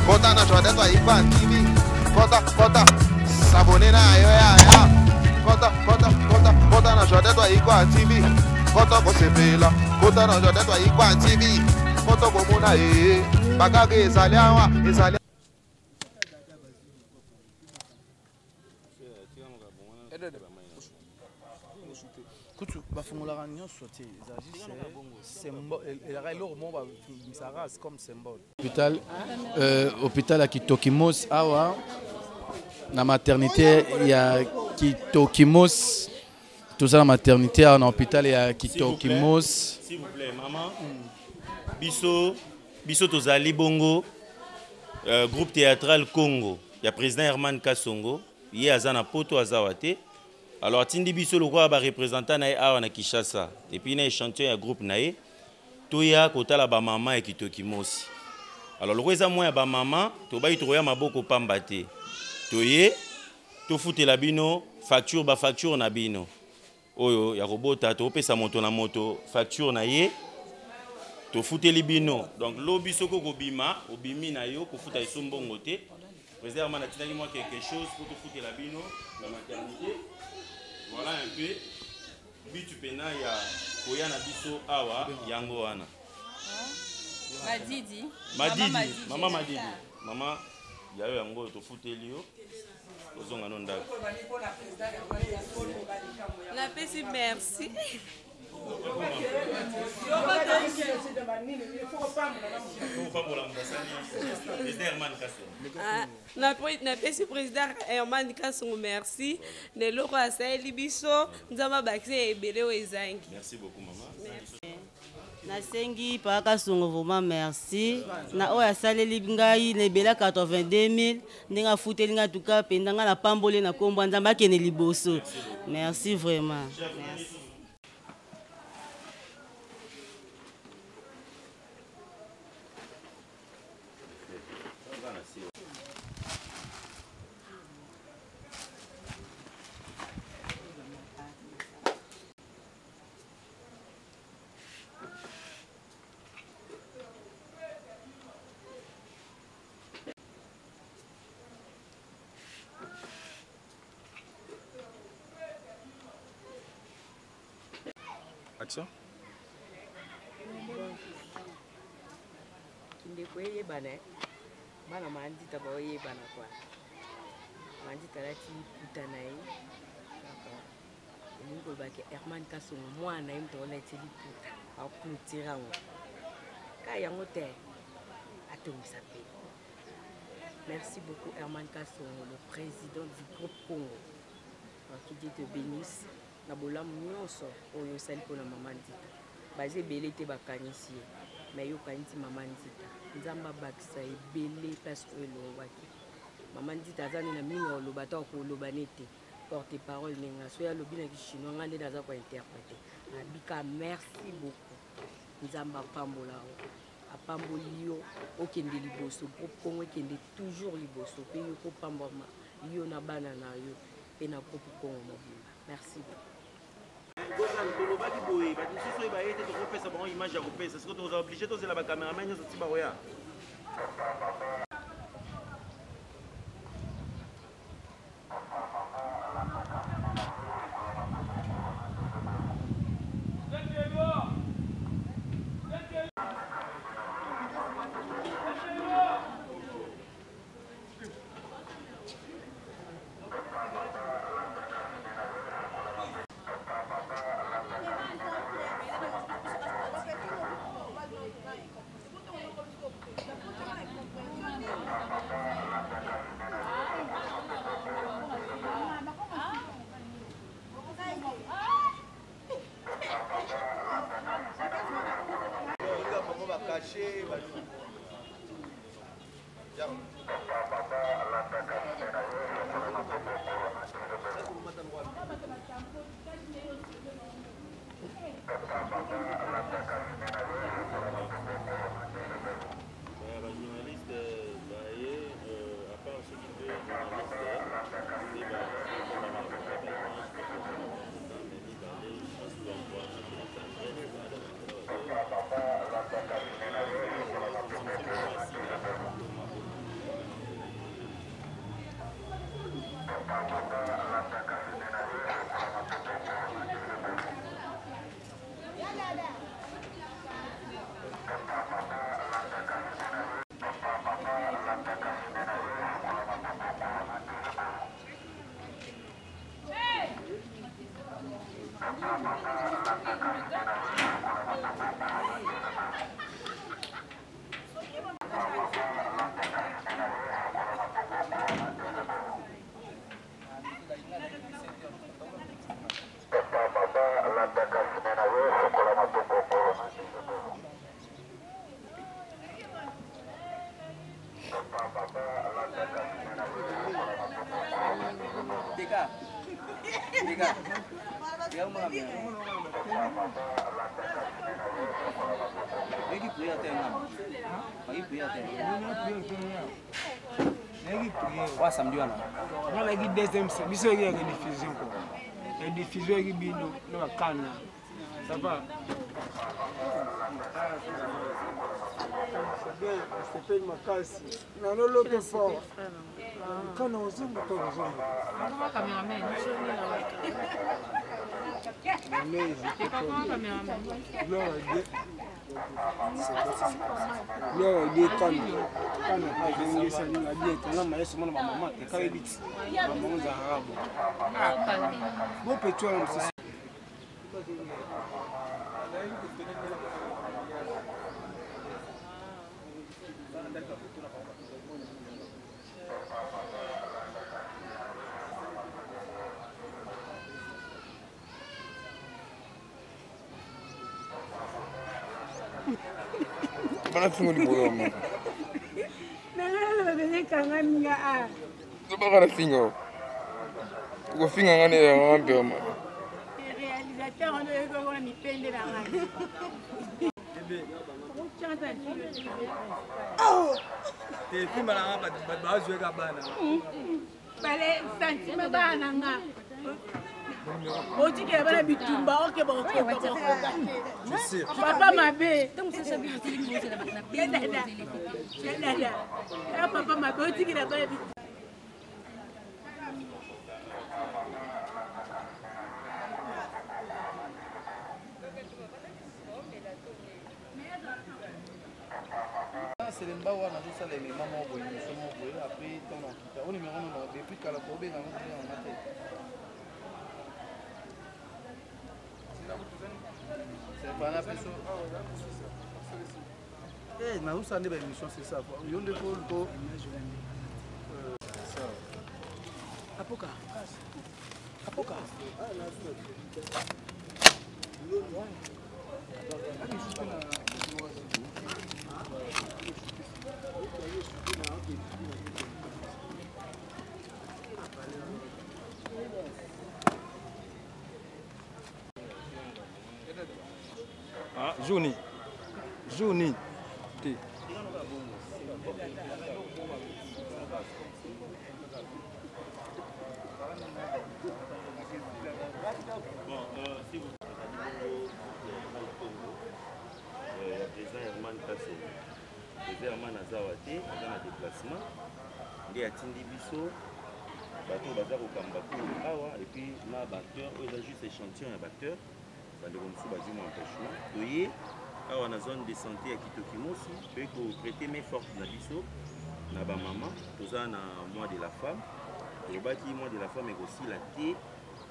Kota na Jordan to Ikwan TV. Kota s'abonner na yo ya. Kota na Jordan to Ikwan TV. Kota ko sepela. Kota na Jordan to Ikwan TV. Kota ko muna bakage ezaliawa. Kutu bafungula nyonso te c'est comme symbole. Hôpital à Kitokimos awa na maternité ya Kitokimos tout ça la maternité à hôpital ya Kitokimos. S'il vous plaît maman biso tozali bongo groupe théâtral Congo ya président Herman Kasongo ye azana poto azawate. Alors, Tindi Biso, le roi va représenter na Kinshasa. Et puis, il y a un échantillon un groupe nae. Toya kota la ba maman et Kitokimosi. Alors, le roi est moi ba maman, to ba itoya maboko pambate. Toye, to foute la bino, facture ba facture na bino. Oyo, ya robota, to pesa moto na moto, facture na ye. To foute li bino. Donc, lo biso ko bima, obimi na yo, ko foute iso mbongo te. Président Herman a dit moi quelque chose pour te foute la bino, la maternité. Voilà un peu. Bitu pena ya koya na biso awa yango wana. Madidi. Mama Madidi. Mama ya yango to futeli yo. Ozonga no ndako. La pesi merci. Na président Herman Kasongo merci. Ne loko asali biso nzamba bakse ebele wezangi. Merci beaucoup maman. Nasengi pa Kasongo vraiment merci. Na oya saleli ngai lebela 82 000 ndinga futeli nga tuka pendanga na pambole na kombo nzamba kene liboso. Merci vraiment. Merci. Action. Ndeko yebana bana mandita ba yebana kwa mandita lati putana yi ndiko bake Herman Kasongo mwana yimto na tili puta akutira ngo kaya ngote atomisa pe. Merci beaucoup Herman Kasongo, le président du groupe Congo. Que Dieu te bénisse. Na bolamu nyonso oyo sali pona mama Ndita baze belé te bakanisi mais yo kanisi mama Ndita nzamba bakisa ebele parce que elongwaki mama Ndita azani na mingi oloba ta koloba nete porte parole nenga so ya lobi na kishino ngande naza ko interpréter abika merci beaucoup nzamba pambola apamboli yo okende liboso groupe Congo kende toujours liboso pe yo ko pamboma yo na bana na yo pe na groupe Congo mobile. Merci beaucoup. Image à repérer, c'est ce que tu as obligé de la caméra, mais c'est pas samedi wana on a dit deuxième biso il y a une diffusion quoi la diffusion qui bino na kana ça va c'est fait ma casse na lolo que fort quand on zoom to zoom kama cameraman Leo dia kan hai dengi sana na dia tena maisha mwana mama ekawe biti mama za harabu bo petrol msisi Bana fingo ni boyo mo. Nangala babele kanga minga a. Zoba kana fingo. Ko finga ngane ya ngambe mo. Réalisateur on est ko ni pende la ngani. Oh! Te filma la ngaba ba jouer ka bana. Bale sentiment bana nga. Oti ke bana bitumba oke ba oke ba. Je sais. Papa mabe. Donc c'est ça que je dis c'est la Dada. Papa mabe oti ke la bana bitumba. C'est le bas où on a juste les mamans au bout, ils sont au bout, après on a quitté. On est maintenant depuis qu'à la courbe, on a en tête. C'est pas la personne. Eh, mais où ça n'est pas émission, c'est ça. Il y a des pôles. Apoka. Ah, Johnny. Si vous président Herman Kasongo, président Herman Azawate, dans le déplacement, il y a Tindi Bisso, bateau bazar au Kambakou, et puis ma batteur, il y a juste échantillon à batteur, dans le Romsou Bazimo empêchement. Voyez, dans la zone de santé à Kitokimosi, peut prêter main forte na Bisso, na ba maman, tout ça dans le mois de la femme, et le mois de la femme est aussi la thé.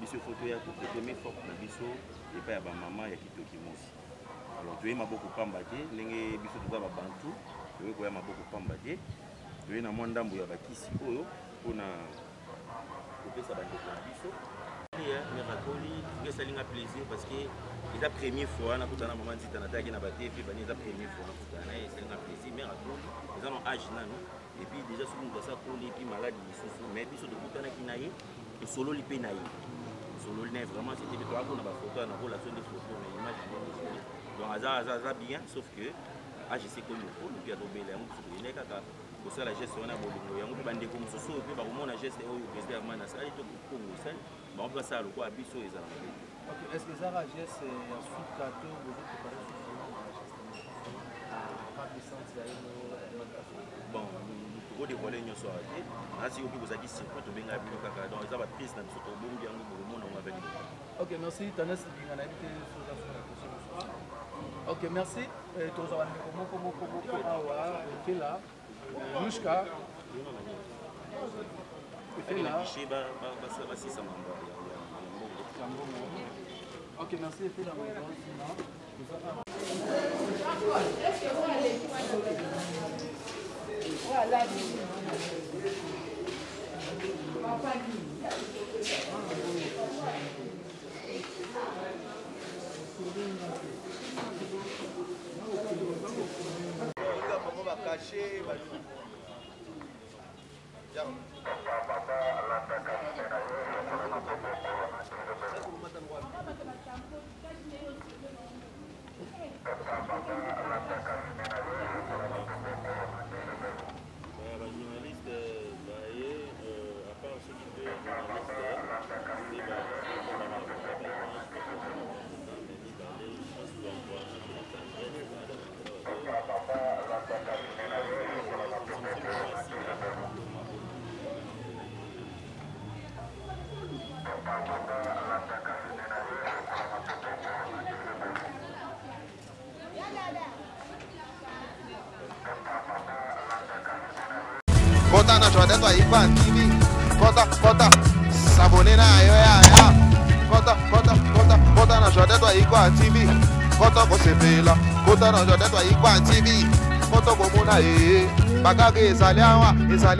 Biso photo ya ko premier forte na biso et pas ya ba maman ya Kitokimosi. Alors tu es maboko pambate ndenge biso tuza ba bantu tu es ko ya maboko pambate tu es na mwandambo ya bakisi oyo pona kopesa bandeko na biso ya mirakoli ngesalinga plaisir parce que c'est la première fois na kutana maman nzita na taki na bate puis bani la première fois na kutana et c'est un plaisir mirakoli ils ont âge nano et puis déjà souvent ça koli puis maladie lisusu mais biso de kutana kinaye solo lipe naye solo n'est vraiment c'était toi qu'on a pas photo na relation de photo mais image donc ça bien sauf que je sais que le faut puis à tomber là on se connaît kaka pour ça la geste on a bolingo yango bande comme soso puis ba komona geste oyo président Herman asali to kongo sali ba on place ça le quoi biso ezala OK, est-ce que ça la geste ensuite kato vous êtes pas de sens bon ko dévoiler nyonso até asi opi kozaki circuit to benga bino kaka donc ça va prise na biso to bongi yango bomo na avec OK, merci Tanas Bingana invité sur la question. OK, merci. Tous avoir comment awa fait là. Nushka. Fait là. OK, merci fait là. Voilà. Kota na Jordan to Ikwan TV. Kota s'abonner na yo ya. Kota na Jordan to Ikwan TV. Kota ko sepela. Kota na Jordan to Ikwan TV. Kota ko muna bakage ezali awa ezali